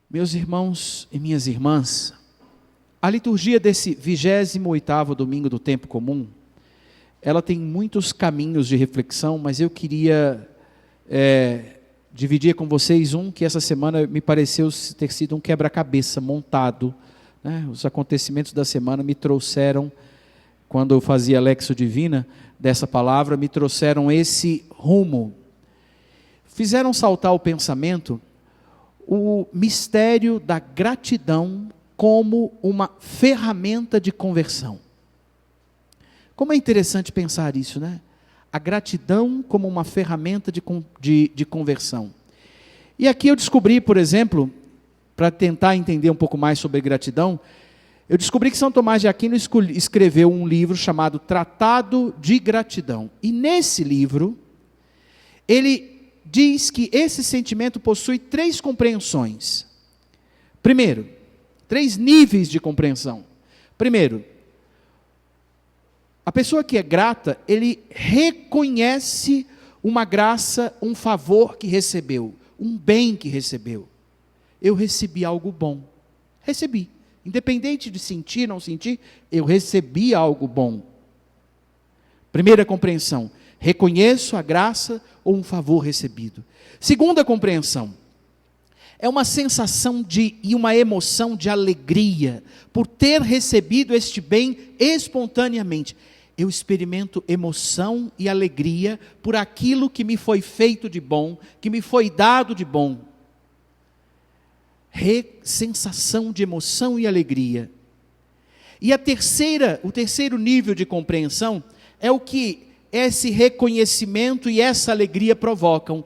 Meus irmãos e minhas irmãs, a liturgia desse 28º domingo do tempo comum, ela tem muitos caminhos de reflexão, mas eu queria dividir com vocês um que essa semana me pareceu ter sido um quebra-cabeça montado, né? Os acontecimentos da semana me trouxeram, quando eu fazia Lexio Divina dessa palavra, me trouxeram esse rumo, fizeram saltar o pensamento, o mistério da gratidão como uma ferramenta de conversão. Como é interessante pensar isso, né? A gratidão como uma ferramenta de conversão. E aqui eu descobri, por exemplo, para tentar entender um pouco mais sobre gratidão, eu descobri que São Tomás de Aquino escreveu um livro chamado Tratado de Gratidão. E nesse livro, ele diz que esse sentimento possui 3 compreensões. Primeiro, 3 níveis de compreensão. Primeiro, a pessoa que é grata, ele reconhece uma graça, um favor que recebeu, um bem que recebeu. Eu recebi algo bom. Recebi. Independente de sentir, não sentir, eu recebi algo bom. Primeira compreensão. Reconheço a graça ou um favor recebido. Segunda compreensão. É uma sensação e uma emoção de alegria por ter recebido este bem espontaneamente. Eu experimento emoção e alegria por aquilo que me foi feito de bom, que me foi dado de bom. Sensação de emoção e alegria. E o terceiro nível de compreensão é o que esse reconhecimento e essa alegria provocam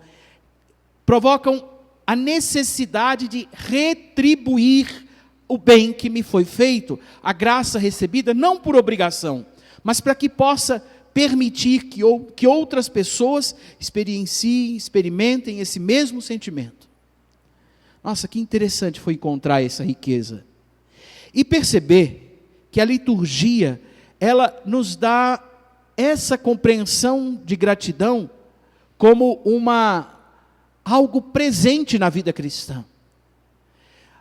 a necessidade de retribuir o bem que me foi feito, a graça recebida, não por obrigação, mas para que possa permitir que outras pessoas experimentem esse mesmo sentimento. Nossa, que interessante foi encontrar essa riqueza. E perceber que a liturgia, ela nos dá essa compreensão de gratidão como algo presente na vida cristã.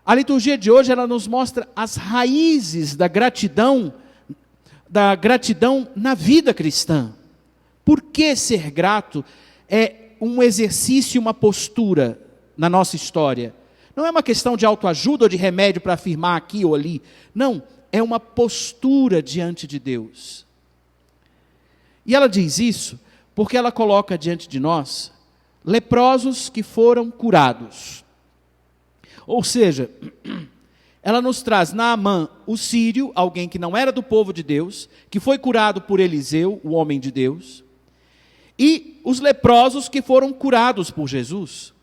A liturgia de hoje, ela nos mostra as raízes da gratidão na vida cristã. Por que ser grato é um exercício, uma postura na nossa história? Não é uma questão de autoajuda ou de remédio para afirmar aqui ou ali. Não, é uma postura diante de Deus. E ela diz isso porque ela coloca diante de nós leprosos que foram curados. Ou seja, ela nos traz Naamã, o sírio, alguém que não era do povo de Deus, que foi curado por Eliseu, o homem de Deus, e os leprosos que foram curados por Jesus.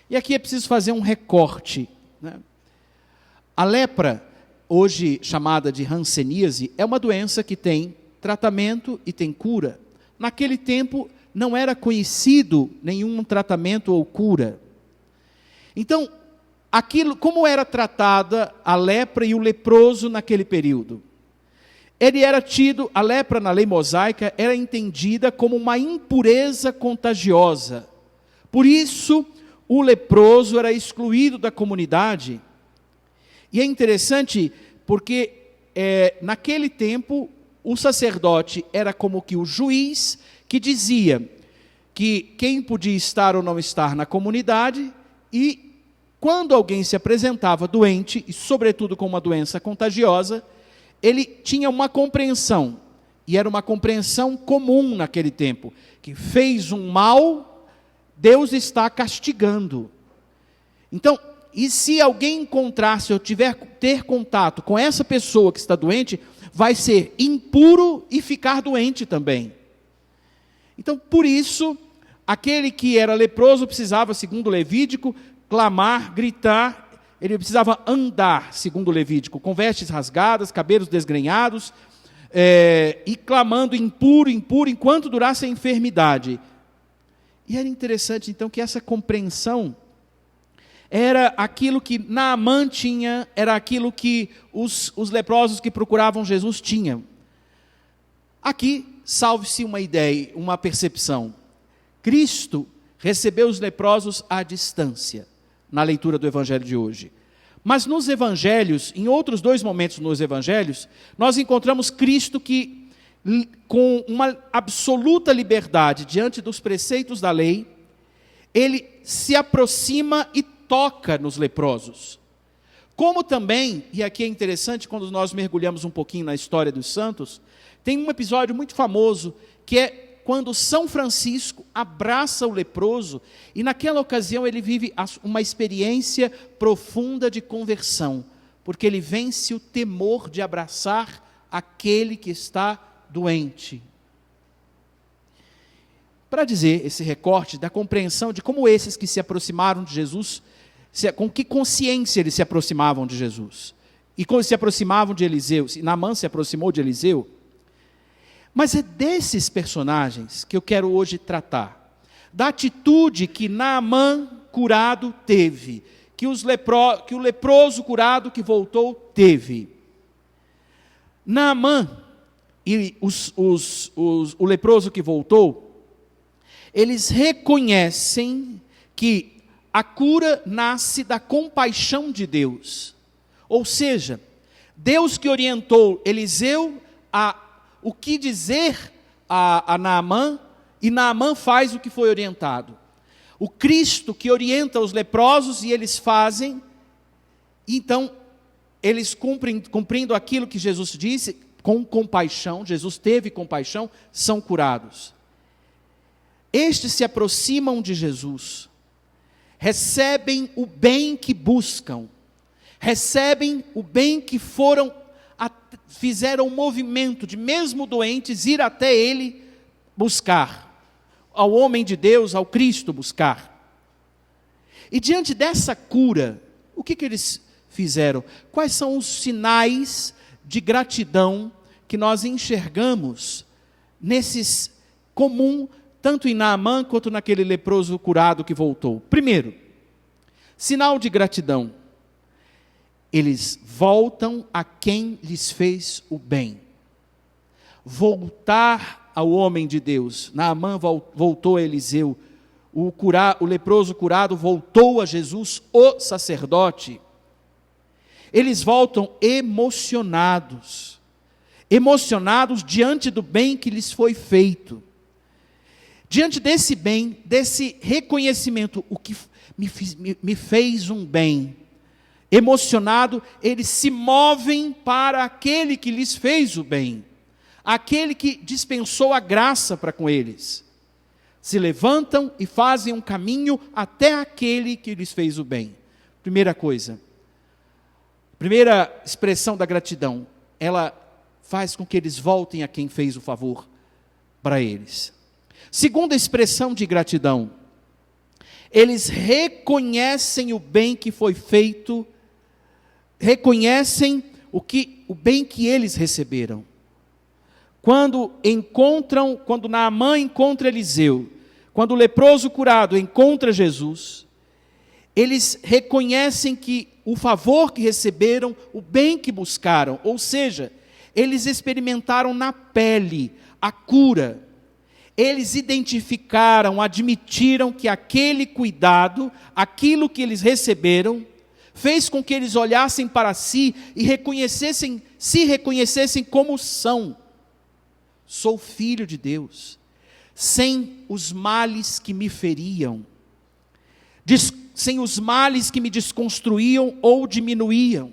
E aqui é preciso fazer um recorte, né? A lepra, hoje chamada de hanseníase, é uma doença que tem tratamento e tem cura. Naquele tempo não era conhecido nenhum tratamento ou cura. Então, como era tratada a lepra e o leproso naquele período? A lepra na lei mosaica era entendida como uma impureza contagiosa. Por isso, o leproso era excluído da comunidade. E é interessante porque naquele tempo o sacerdote era como que o juiz que dizia que quem podia estar ou não estar na comunidade, e quando alguém se apresentava doente, e sobretudo com uma doença contagiosa, ele tinha uma compreensão, e era uma compreensão comum naquele tempo, que fez um mal, Deus está castigando. Então, e se alguém encontrasse ou ter contato com essa pessoa que está doente, vai ser impuro e ficar doente também. Então, por isso, aquele que era leproso precisava, segundo o Levítico, clamar, gritar, ele precisava andar, segundo o Levítico, com vestes rasgadas, cabelos desgrenhados, e clamando impuro, impuro, enquanto durasse a enfermidade. E era interessante, então, que essa compreensão era aquilo que Naamã tinha, era aquilo que os leprosos que procuravam Jesus tinham. Aqui, salve-se uma ideia, uma percepção. Cristo recebeu os leprosos à distância, na leitura do Evangelho de hoje. Mas nos evangelhos, em outros dois momentos nos evangelhos, nós encontramos Cristo que, com uma absoluta liberdade diante dos preceitos da lei, ele se aproxima e toca nos leprosos. Como também, e aqui é interessante quando nós mergulhamos um pouquinho na história dos santos, tem um episódio muito famoso que é quando São Francisco abraça o leproso e naquela ocasião ele vive uma experiência profunda de conversão, porque ele vence o temor de abraçar aquele que está doente. Para dizer esse recorte da compreensão de como esses que se aproximaram de Jesus, com que consciência eles se aproximavam de Jesus, e como se aproximavam de Eliseu, se Naamã se aproximou de Eliseu. Mas é desses personagens que eu quero hoje tratar, da atitude que Naamã curado teve, que o leproso curado que voltou teve. Naamã e o leproso que voltou, eles reconhecem que a cura nasce da compaixão de Deus. Ou seja, Deus que orientou Eliseu o que dizer a Naamã, e Naamã faz o que foi orientado. O Cristo que orienta os leprosos e eles fazem, então, eles cumprindo aquilo que Jesus disse, com compaixão, Jesus teve compaixão, são curados. Estes se aproximam de Jesus, recebem o bem que buscam, recebem o bem que fizeram um movimento de, mesmo doentes, ir até Ele buscar, ao homem de Deus, ao Cristo buscar. E diante dessa cura, o que eles fizeram? Quais são os sinais de gratidão que nós enxergamos nesses comum, tanto em Naamã quanto naquele leproso curado que voltou? Primeiro, sinal de gratidão. Eles voltam a quem lhes fez o bem. Voltar ao homem de Deus. Naamã voltou a Eliseu. O leproso curado voltou a Jesus, o sacerdote. Eles voltam emocionados. Emocionados diante do bem que lhes foi feito. Diante desse bem, desse reconhecimento, o que me fez um bem. Emocionado, eles se movem para aquele que lhes fez o bem, aquele que dispensou a graça para com eles. Se levantam e fazem um caminho até aquele que lhes fez o bem. Primeira coisa, primeira expressão da gratidão, ela faz com que eles voltem a quem fez o favor para eles. Segunda expressão de gratidão, eles reconhecem o bem que foi feito, reconhecem o bem que eles receberam. Quando Naamã encontra Eliseu, quando o leproso curado encontra Jesus, eles reconhecem que o favor que receberam, o bem que buscaram, ou seja, eles experimentaram na pele a cura. Eles identificaram, admitiram que aquele cuidado, aquilo que eles receberam, fez com que eles olhassem para si e se reconhecessem como são. Sou filho de Deus, sem os males que me feriam, sem os males que me desconstruíam ou diminuíam.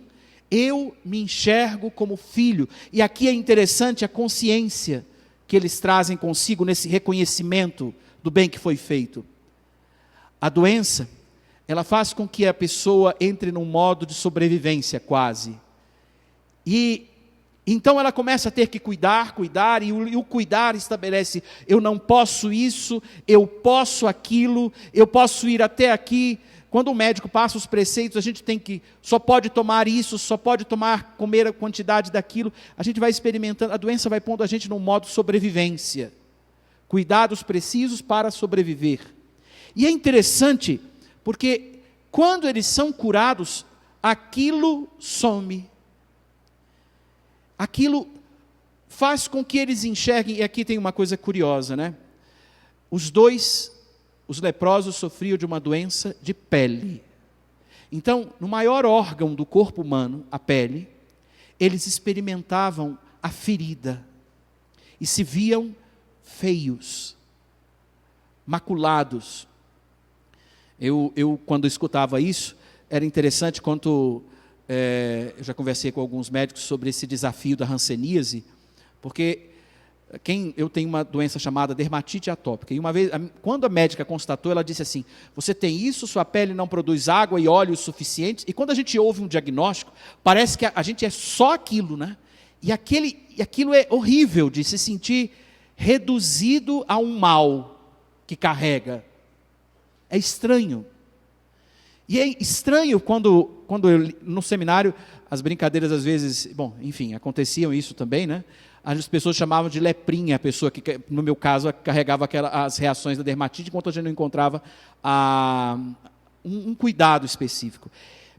Eu me enxergo como filho. E aqui é interessante a consciência que eles trazem consigo nesse reconhecimento do bem que foi feito. A doença, ela faz com que a pessoa entre num modo de sobrevivência quase. E então ela começa a ter que cuidar, e o cuidar estabelece, eu não posso isso, eu posso aquilo, eu posso ir até aqui. Quando o médico passa os preceitos, a gente só pode tomar isso, só pode comer a quantidade daquilo. A gente vai experimentando, a doença vai pondo a gente num modo de sobrevivência. Cuidados precisos para sobreviver. E é interessante, porque quando eles são curados, aquilo some. Aquilo faz com que eles enxerguem, e aqui tem uma coisa curiosa, né? Os leprosos sofriam de uma doença de pele. Então, no maior órgão do corpo humano, a pele, eles experimentavam a ferida e se viam feios, maculados. Eu quando escutava isso, era interessante quanto eu já conversei com alguns médicos sobre esse desafio da hanseníase, porque eu tenho uma doença chamada dermatite atópica, e uma vez, quando a médica constatou, ela disse assim: você tem isso, sua pele não produz água e óleo suficientes, e quando a gente ouve um diagnóstico, parece que a gente é só aquilo, né? E aquilo é horrível de se sentir reduzido a um mal que carrega. É estranho. E é estranho quando no seminário, as brincadeiras às vezes, bom, enfim, aconteciam isso também, né? As pessoas chamavam de leprinha a pessoa que, no meu caso, carregava as reações da dermatite, enquanto a gente não encontrava um cuidado específico.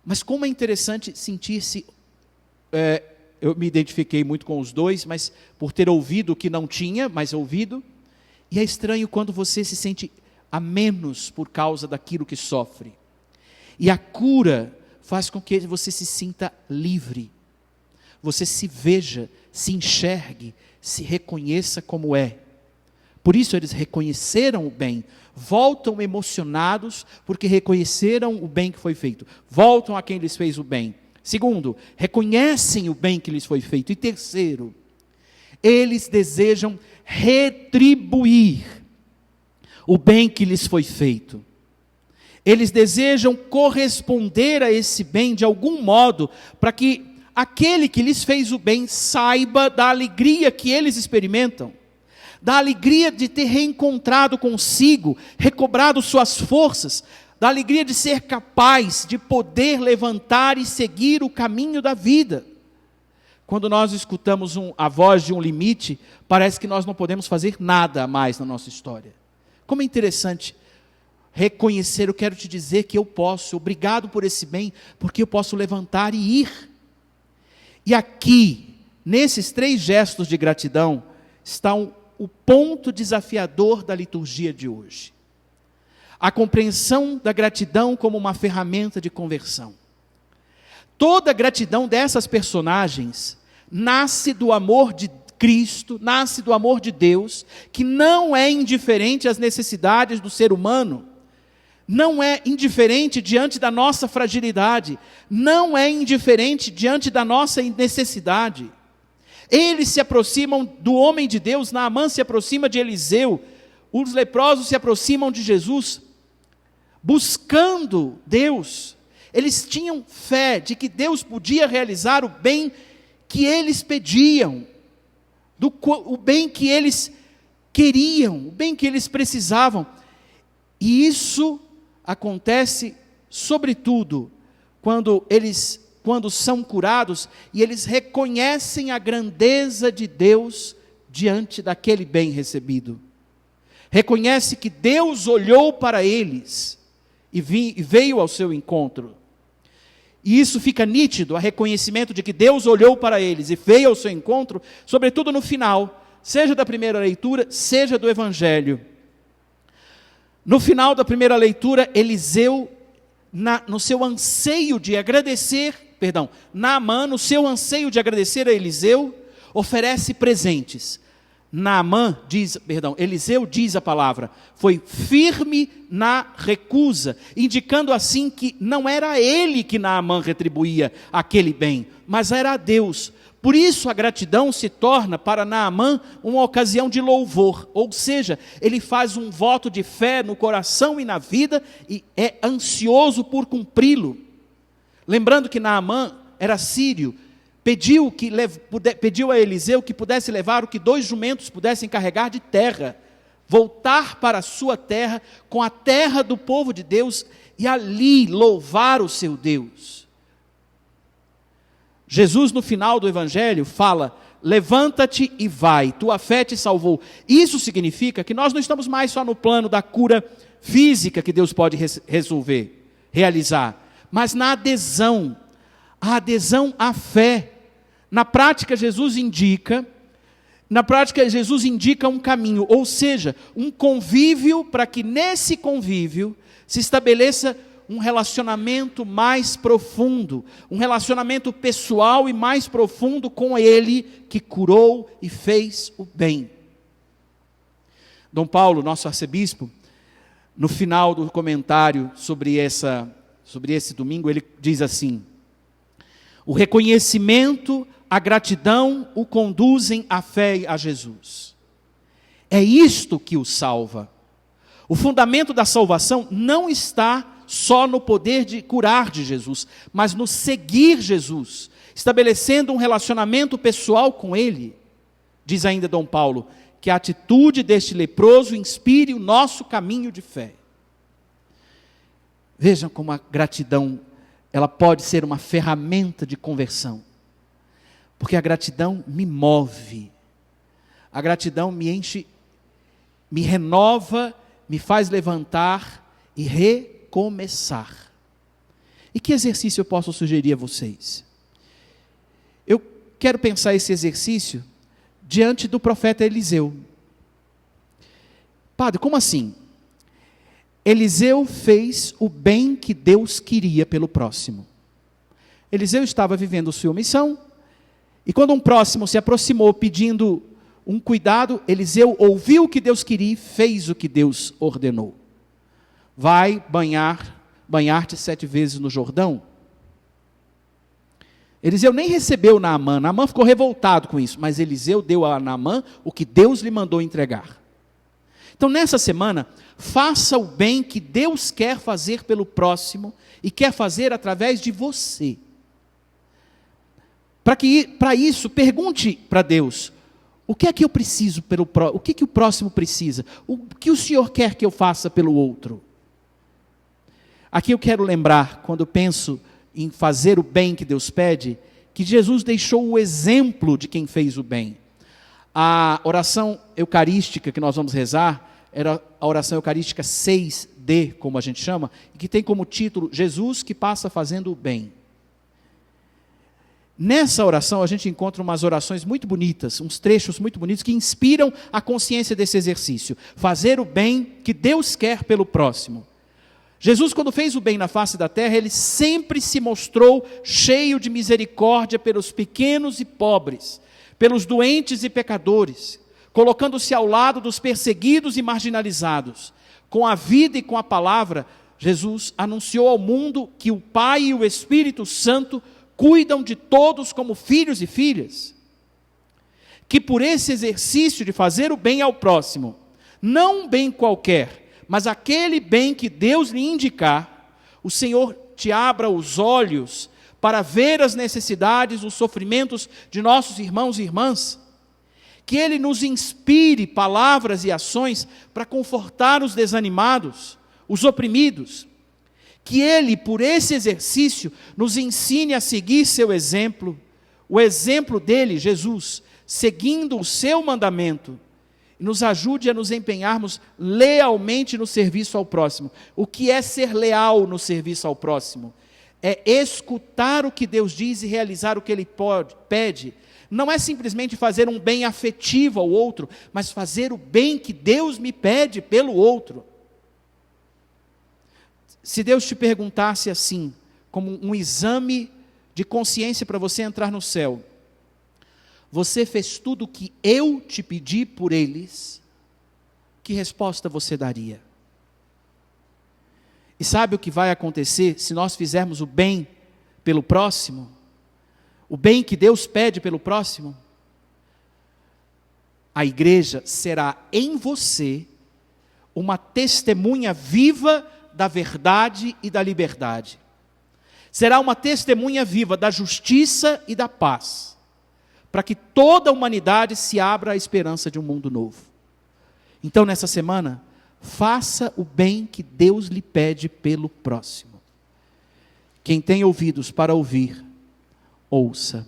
Mas como é interessante sentir-se... eu me identifiquei muito com os dois, mas por ter ouvido o que não tinha, mas ouvido. E é estranho quando você se sente a menos por causa daquilo que sofre. E a cura faz com que você se sinta livre. Você se veja, se enxergue, se reconheça como é. Por isso eles reconheceram o bem, voltam emocionados porque reconheceram o bem que foi feito, voltam a quem lhes fez o bem. Segundo, reconhecem o bem que lhes foi feito. E terceiro, eles desejam retribuir o bem que lhes foi feito. Eles desejam corresponder a esse bem de algum modo, para que aquele que lhes fez o bem saiba da alegria que eles experimentam, da alegria de ter reencontrado consigo, recobrado suas forças, da alegria de ser capaz de poder levantar e seguir o caminho da vida. Quando nós escutamos a voz de um limite, parece que nós não podemos fazer nada a mais na nossa história. Como é interessante reconhecer, eu quero te dizer que eu posso, obrigado por esse bem, porque eu posso levantar e ir. E aqui, nesses 3 gestos de gratidão, está o ponto desafiador da liturgia de hoje. A compreensão da gratidão como uma ferramenta de conversão. Toda a gratidão dessas personagens nasce do amor de Cristo, nasce do amor de Deus, que não é indiferente às necessidades do ser humano, não é indiferente diante da nossa fragilidade, não é indiferente diante da nossa necessidade. Eles se aproximam do homem de Deus, Naamã se aproxima de Eliseu, os leprosos se aproximam de Jesus, buscando Deus. Eles tinham fé de que Deus podia realizar o bem que eles pediam, o bem que eles queriam, o bem que eles precisavam. E isso acontece, sobretudo, quando são curados e eles reconhecem a grandeza de Deus diante daquele bem recebido. Reconhece que Deus olhou para eles e veio ao seu encontro. E isso fica nítido, o reconhecimento de que Deus olhou para eles e veio ao seu encontro, sobretudo no final, seja da primeira leitura, seja do Evangelho. No final da primeira leitura, Eliseu, no seu anseio de agradecer, Naamã, no seu anseio de agradecer a Eliseu, oferece presentes. Eliseu diz a palavra, foi firme na recusa, indicando assim que não era ele que Naamã retribuía aquele bem, mas era a Deus. Por isso a gratidão se torna para Naamã uma ocasião de louvor, ou seja, ele faz um voto de fé no coração e na vida e é ansioso por cumpri-lo. Lembrando que Naamã era sírio, pediu a Eliseu que pudesse levar o que 2 jumentos pudessem carregar de terra, voltar para a sua terra, com a terra do povo de Deus, e ali louvar o seu Deus. Jesus, no final do Evangelho, fala, levanta-te e vai, tua fé te salvou. Isso significa que nós não estamos mais só no plano da cura física que Deus pode realizar, mas na adesão, a adesão à fé. Na prática, Jesus indica um caminho, ou seja, um convívio, para que nesse convívio se estabeleça um relacionamento mais profundo, um relacionamento pessoal e mais profundo com Ele que curou e fez o bem. Dom Paulo, nosso arcebispo, no final do comentário sobre esse domingo, ele diz assim: o reconhecimento, a gratidão o conduzem à fé e a Jesus. É isto que o salva. O fundamento da salvação não está só no poder de curar de Jesus, mas no seguir Jesus, estabelecendo um relacionamento pessoal com Ele. Diz ainda Dom Paulo, que a atitude deste leproso inspire o nosso caminho de fé. Vejam como a gratidão, ela pode ser uma ferramenta de conversão. Porque a gratidão me move. A gratidão me enche, me renova, me faz levantar e recomeçar. E que exercício eu posso sugerir a vocês? Eu quero pensar esse exercício diante do profeta Eliseu. Padre, como assim? Eliseu fez o bem que Deus queria pelo próximo. Eliseu estava vivendo sua missão, e quando um próximo se aproximou pedindo um cuidado, Eliseu ouviu o que Deus queria e fez o que Deus ordenou. Vai banhar-te 7 vezes no Jordão. Eliseu nem recebeu Naamã. Naamã ficou revoltado com isso, mas Eliseu deu a Naamã o que Deus lhe mandou entregar. Então nessa semana, faça o bem que Deus quer fazer pelo próximo e quer fazer através de você. Para isso, pergunte para Deus: o que é que eu preciso o que o próximo precisa? O que o Senhor quer que eu faça pelo outro? Aqui eu quero lembrar, quando penso em fazer o bem que Deus pede, que Jesus deixou o exemplo de quem fez o bem. A oração eucarística que nós vamos rezar, era a oração eucarística 6D, como a gente chama, e que tem como título, Jesus que passa fazendo o bem. Nessa oração a gente encontra umas orações muito bonitas, uns trechos muito bonitos que inspiram a consciência desse exercício. Fazer o bem que Deus quer pelo próximo. Jesus, quando fez o bem na face da terra, ele sempre se mostrou cheio de misericórdia pelos pequenos e pobres, pelos doentes e pecadores, colocando-se ao lado dos perseguidos e marginalizados. Com a vida e com a palavra, Jesus anunciou ao mundo que o Pai e o Espírito Santo cuidam de todos como filhos e filhas. Que por esse exercício de fazer o bem ao próximo, não um bem qualquer, mas aquele bem que Deus lhe indicar, o Senhor te abra os olhos para ver as necessidades, os sofrimentos de nossos irmãos e irmãs. Que Ele nos inspire palavras e ações para confortar os desanimados, os oprimidos. Que Ele, por esse exercício, nos ensine a seguir seu exemplo, o exemplo dele, Jesus, seguindo o seu mandamento, e nos ajude a nos empenharmos lealmente no serviço ao próximo. O que é ser leal no serviço ao próximo? É escutar o que Deus diz e realizar o que Ele pede. Não é simplesmente fazer um bem afetivo ao outro, mas fazer o bem que Deus me pede pelo outro. Se Deus te perguntasse assim, como um exame de consciência para você entrar no céu: você fez tudo o que eu te pedi por eles? Que resposta você daria? E sabe o que vai acontecer se nós fizermos o bem pelo próximo? O bem que Deus pede pelo próximo? A igreja será em você uma testemunha viva da verdade e da liberdade. Será uma testemunha viva da justiça e da paz, para que toda a humanidade se abra à esperança de um mundo novo. Então, nessa semana, faça o bem que Deus lhe pede pelo próximo. Quem tem ouvidos para ouvir, ouça.